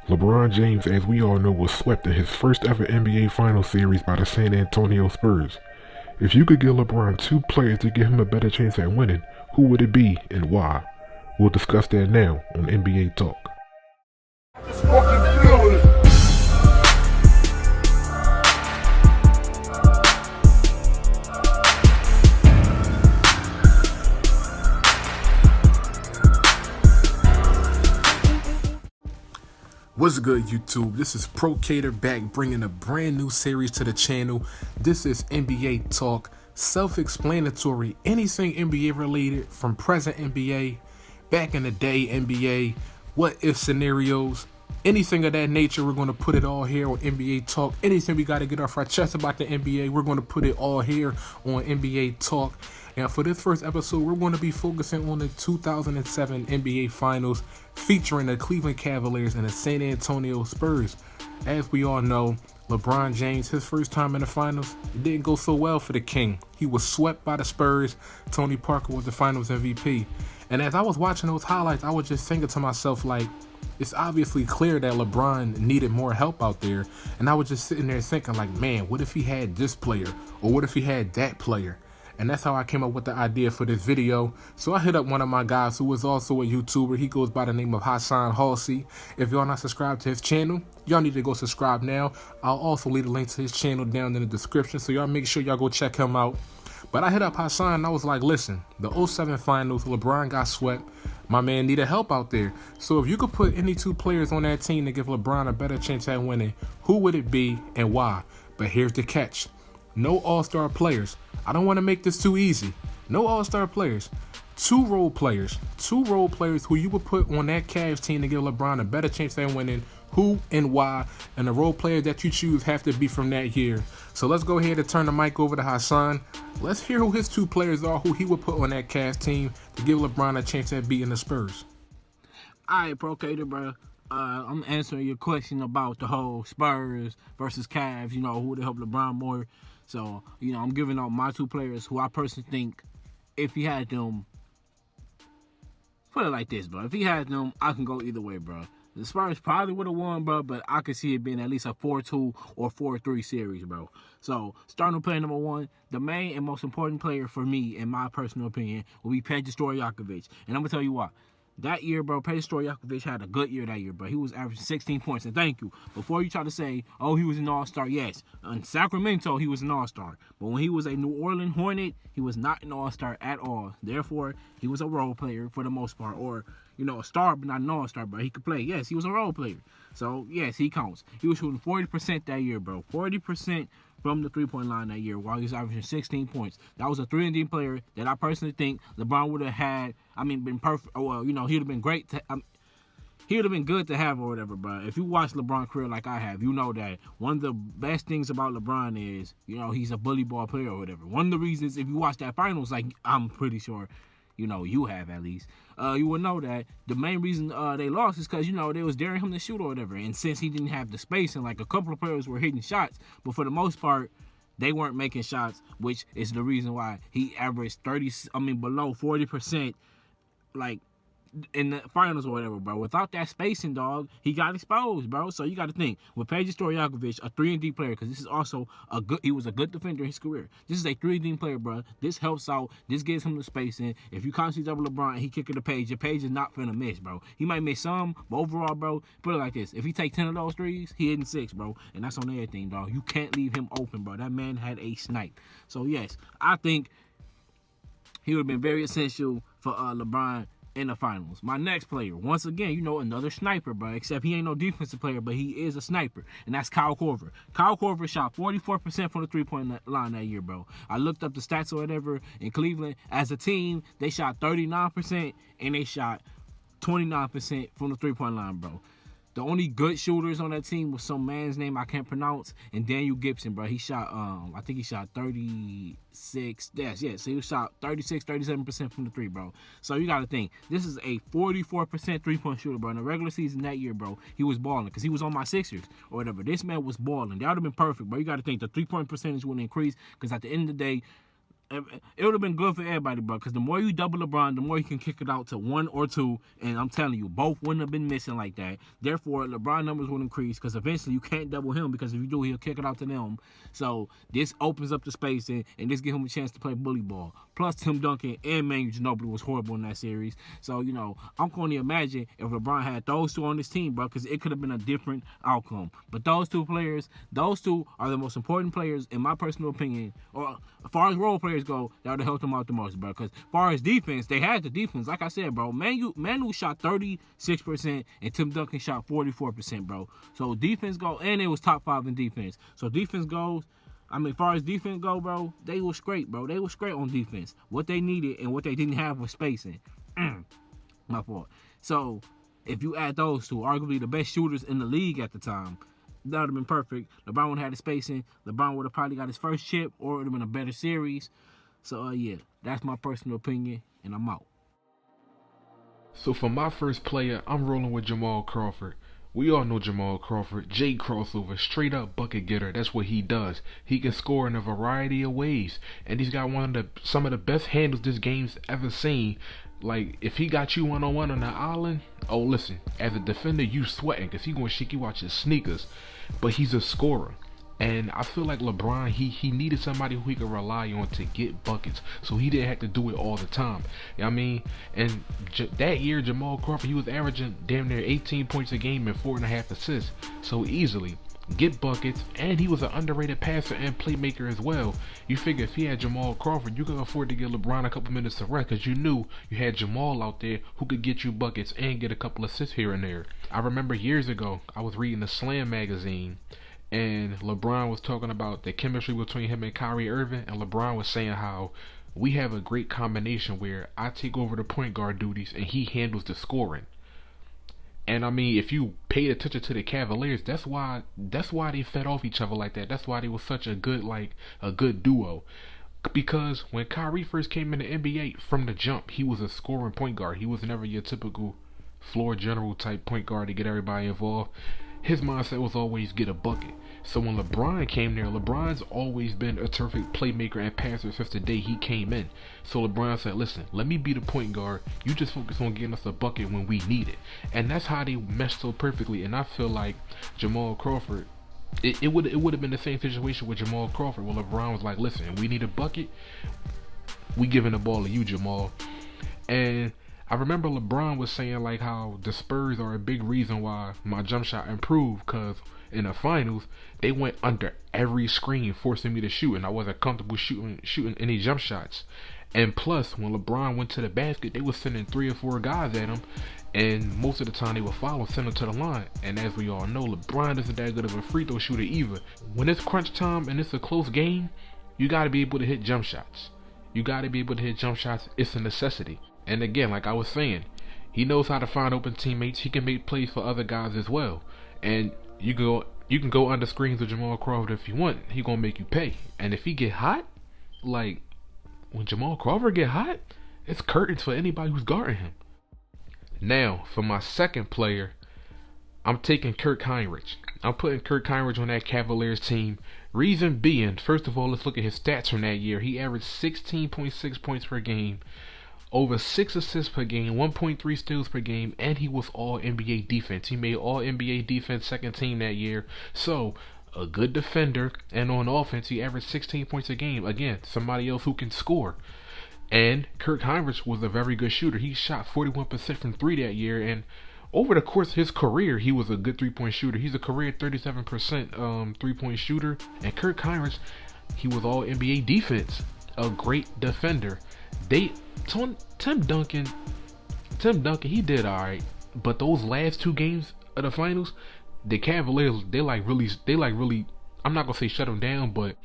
LeBron James, as we all know, was swept in his first ever NBA Finals series by the San Antonio Spurs. If you could give LeBron two players to give him a better chance at winning, who would it be and why? We'll discuss that now on NBA Talk. What's good, YouTube? This is Procator back bringing a brand new series to the channel. This is NBA Talk, self-explanatory, anything NBA related from present NBA, back in the day NBA, what if scenarios, anything of that nature. We're going to put it all here on NBA Talk. Anything we got to get off our chest about the NBA, we're going to put it all here on NBA Talk. Now, for this first episode, we're going to be focusing on the 2007 NBA Finals featuring the Cleveland Cavaliers and the San Antonio Spurs. As we all know, LeBron James, his first time in the finals, it didn't go so well for the King. He was swept by the Spurs. Tony Parker was the finals MVP. And as I was watching those highlights, I was just thinking to myself, like, it's obviously clear that LeBron needed more help out there. And I was just sitting there thinking, like, man, what if he had this player? Or what if he had that player? And that's how I came up with the idea for this video. So I hit up one of my guys who is also a YouTuber. He goes by the name of Hassan Halsey. If y'all not subscribed to his channel, y'all need to go subscribe now. I'll also leave a link to his channel down in the description, so y'all make sure y'all go check him out. But I hit up Hassan and I was like, listen, the 07 finals, LeBron got swept. My man needed help out there. So if you could put any two players on that team to give LeBron a better chance at winning, who would it be and why? But here's the catch. No all-star players. I don't want to make this too easy. No all-star players. Two role players who you would put on that Cavs team to give LeBron a better chance at winning, who and why, and the role players that you choose have to be from that year. So let's go ahead and turn the mic over to Hassan. Let's hear who his two players are, who he would put on that Cavs team to give LeBron a chance at beating the Spurs. All right, Procator, bro. I'm answering your question about the whole Spurs versus Cavs, who would help LeBron more. So, I'm giving out my two players who I personally think, if he had them, put it like this, bro. If he had them, I can go either way, bro. The Spurs probably would have won, bro, but I could see it being at least a 4-2 or 4-3 series, bro. So, starting with player number one, the main and most important player for me, in my personal opinion, will be Peja Stojakovic. And I'm going to tell you why. That year, bro, Peja Stojakovic had a good year that year, bro. He was averaging 16 points. And thank you. Before you try to say, oh, he was an all-star, yes. In Sacramento, he was an all-star. But when he was a New Orleans Hornet, he was not an all-star at all. Therefore, he was a role player for the most part. Or, a star, but not an all-star, bro. He could play. Yes, he was a role player. So, yes, he counts. He was shooting 40% that year, bro. 40% from the three-point line that year while he was averaging 16 points. That was a 3-and-D player that I personally think LeBron would have had, been perfect. Well, he'd have been great to, he would have been good to have or whatever, bro. If you watch LeBron's career like I have, you know that one of the best things about LeBron is, he's a bully ball player or whatever. One of the reasons, if you watch that finals, like I'm pretty sure, you have at least, you will know that the main reason they lost is because, they was daring him to shoot or whatever. And since he didn't have the space and like a couple of players were hitting shots, but for the most part, they weren't making shots, which is the reason why he averaged below 40%, like, in the finals or whatever, bro. Without that spacing, dog, he got exposed, bro. So you got to think, with Peja Stojakovic, a 3-and-D player, because this is also he was a good defender in his career. This is a 3-and-D player, bro. This helps out. This gives him the spacing. If you constantly double LeBron and he kicking the Page, your Page is not finna miss, bro. He might miss some, but overall, bro, put it like this. If he take 10 of those threes, he hitting 6, bro. And that's on everything, dog. You can't leave him open, bro. That man had a snipe. So, yes, I think he would have been very essential for LeBron in the finals. My next player, once again, another sniper, bro. Except he ain't no defensive player, but he is a sniper, and that's Kyle Korver. Kyle Korver shot 44% from the three-point line that year, bro. I looked up the stats or whatever in Cleveland. As a team, they shot 39%, and they shot 29% from the three-point line, bro. The only good shooters on that team was some man's name I can't pronounce, and Daniel Gibson, bro. He shot, I think he shot 36. Yes. So he shot 36, 37% from the three, bro. So you got to think, this is a 44% three-point shooter, bro. In the regular season that year, bro, he was balling because he was on my Sixers or whatever. This man was balling. That would have been perfect, bro. You got to think the three-point percentage would increase because at the end of the day, it would have been good for everybody, bro. Because the more you double LeBron, the more you can kick it out to 1 or 2. And I'm telling you, both wouldn't have been missing like that. Therefore, LeBron numbers would increase because eventually you can't double him because if you do, he'll kick it out to them. So this opens up the space and this gives him a chance to play bully ball. Plus, Tim Duncan and Manu Ginobili was horrible in that series. So, I'm going to imagine if LeBron had those two on his team, bro, because it could have been a different outcome. But those two are the most important players, in my personal opinion, or as far as role players go, that would have helped them out the most, bro. Because as far as defense, they had the defense. Like I said, bro, Manu shot 36% and Tim Duncan shot 44%, bro. So defense go, and it was top 5 in defense. So defense goes. As far as defense go, bro, they was great, bro. They was great on defense. What they needed and what they didn't have was spacing. My fault. So if you add those two, arguably the best shooters in the league at the time, that would have been perfect. LeBron would have had the spacing. LeBron would have probably got his first chip, or it would have been a better series. So, yeah, that's my personal opinion, and I'm out. So for my first player, I'm rolling with Jamal Crawford. We all know Jamal Crawford, J crossover, straight up bucket getter. That's what he does. He can score in a variety of ways, and he's got some of the best handles this game's ever seen. Like, if he got you one-on-one on the island, oh, listen, as a defender, you sweating because he going to shake you out your sneakers. But he's a scorer. And I feel like LeBron, he needed somebody who he could rely on to get buckets. So he didn't have to do it all the time. You know what I mean? And that year, Jamal Crawford, he was averaging damn near 18 points a game and 4.5 assists. So easily. Get buckets, and he was an underrated passer and playmaker as well. You figure if he had Jamal Crawford, you could afford to give LeBron a couple minutes to rest because you knew you had Jamal out there who could get you buckets and get a couple assists here and there. I remember years ago, I was reading the Slam magazine, and LeBron was talking about the chemistry between him and Kyrie Irving, and LeBron was saying how we have a great combination where I take over the point guard duties and he handles the scoring. And if you paid attention to the Cavaliers, that's why they fed off each other like that. That's why they were such a good duo. Because when Kyrie first came in the NBA, from the jump, he was a scoring point guard. He was never your typical floor general type point guard to get everybody involved. His mindset was always get a bucket. So when LeBron came there, LeBron's always been a terrific playmaker and passer since the day he came in. So LeBron said, listen, let me be the point guard. You just focus on getting us a bucket when we need it. And that's how they meshed so perfectly. And I feel like Jamal Crawford, it would have been the same situation with Jamal Crawford where LeBron was like, listen, we need a bucket. We giving the ball to you, Jamal. And I remember LeBron was saying like how the Spurs are a big reason why my jump shot improved, because in the finals they went under every screen forcing me to shoot, and I wasn't comfortable shooting any jump shots. And plus, when LeBron went to the basket, they were sending 3 or 4 guys at him, and most of the time they would follow, send him to the line. And as we all know, LeBron isn't that good of a free throw shooter either. When it's crunch time and it's a close game, you got to be able to hit jump shots. It's a necessity. And again, like I was saying, he knows how to find open teammates. He can make plays for other guys as well. And you can go under screens with Jamal Crawford if you want. He gonna make you pay. And if he get hot, like when Jamal Crawford get hot, it's curtains for anybody who's guarding him. Now, for my second player, I'm taking Kirk Hinrich. I'm putting Kirk Hinrich on that Cavaliers team. Reason being, first of all, let's look at his stats from that year. He averaged 16.6 points per game, over 6 assists per game, 1.3 steals per game, and he was all NBA defense. He made all NBA defense second team that year. So, a good defender, and on offense, he averaged 16 points a game. Again, somebody else who can score. And Kirk Hinrich was a very good shooter. He shot 41% from 3 that year, and over the course of his career, he was a good 3-point shooter. He's a career 37% 3-point shooter. And Kirk Hinrich, he was all NBA defense. A great defender. Tim Duncan, he did alright, but those last 2 games of the finals, the Cavaliers, they really, I'm not gonna say shut him down, but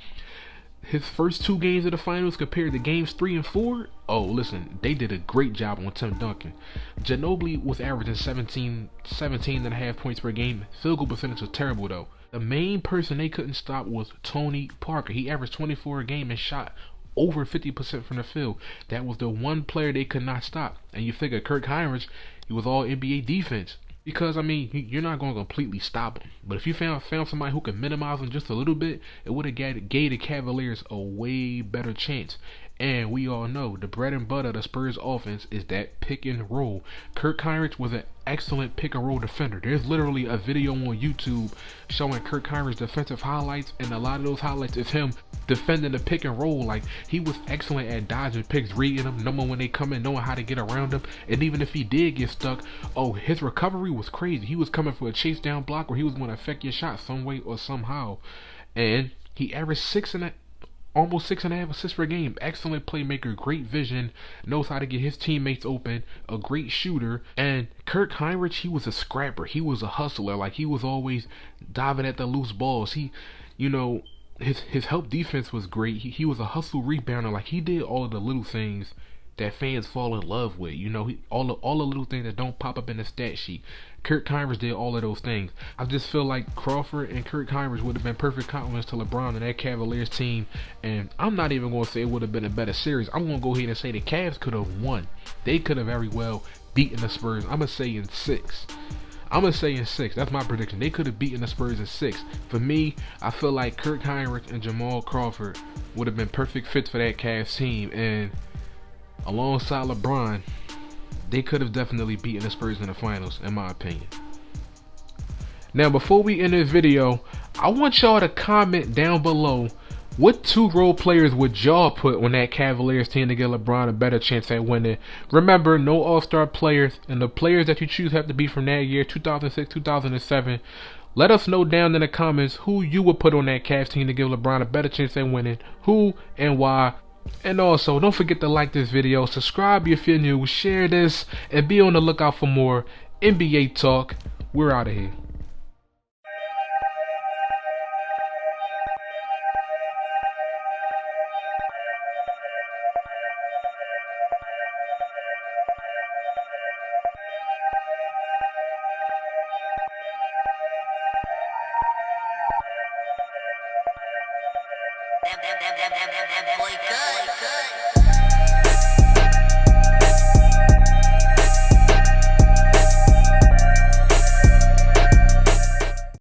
his first 2 games of the finals compared to games 3 and 4, oh listen, they did a great job on Tim Duncan. Ginobili was averaging 17.5 points per game. Field goal percentage was terrible though. The main person they couldn't stop was Tony Parker. He averaged 24 a game and shot over 50% from the field. That was the one player they could not stop. And you figure Kirk Hinrich, he was all NBA defense. Because, you're not going to completely stop him. But if you found somebody who could minimize him just a little bit, it would have gave the Cavaliers a way better chance. And we all know the bread and butter of the Spurs offense is that pick and roll. Kirk Hinrich was an excellent pick and roll defender. There's literally a video on YouTube showing Kirk Hinrich's defensive highlights, and a lot of those highlights is him defending the pick and roll. Like, he was excellent at dodging picks, reading them, knowing when they come in, knowing how to get around them. And even if he did get stuck, his recovery was crazy. He was coming for a chase down block, or he was going to affect your shot some way or somehow. And he averaged almost 6.5 assists per game. Excellent playmaker, great vision, knows how to get his teammates open, a great shooter. And Kirk Hinrich, he was a scrapper. He was a hustler. Like, he was always diving at the loose balls. His help defense was great. He was a hustle rebounder. Like, he did all of the little things that fans fall in love with. All the little things that don't pop up in the stat sheet. Kirk Hinrich did all of those things. I just feel like Crawford and Kirk Hinrich would have been perfect complements to LeBron and that Cavaliers team. And I'm not even going to say it would have been a better series. I'm going to go ahead and say the Cavs could have won. They could have very well beaten the Spurs. I'm going to say in 6. That's my prediction. They could have beaten the Spurs in 6. For me, I feel like Kirk Hinrich and Jamal Crawford would have been perfect fits for that Cavs team. And alongside LeBron, they could have definitely beaten the Spurs in the finals, in my opinion. Now, before we end this video, I want y'all to comment down below, what 2 role players would y'all put on that Cavaliers team to give LeBron a better chance at winning? Remember, no all-star players, and the players that you choose have to be from that year, 2006, 2007. Let us know down in the comments who you would put on that Cavs team to give LeBron a better chance at winning, who and why. And also, don't forget to like this video, subscribe if you're new, share this, and be on the lookout for more NBA talk. We're out of here. That boy good.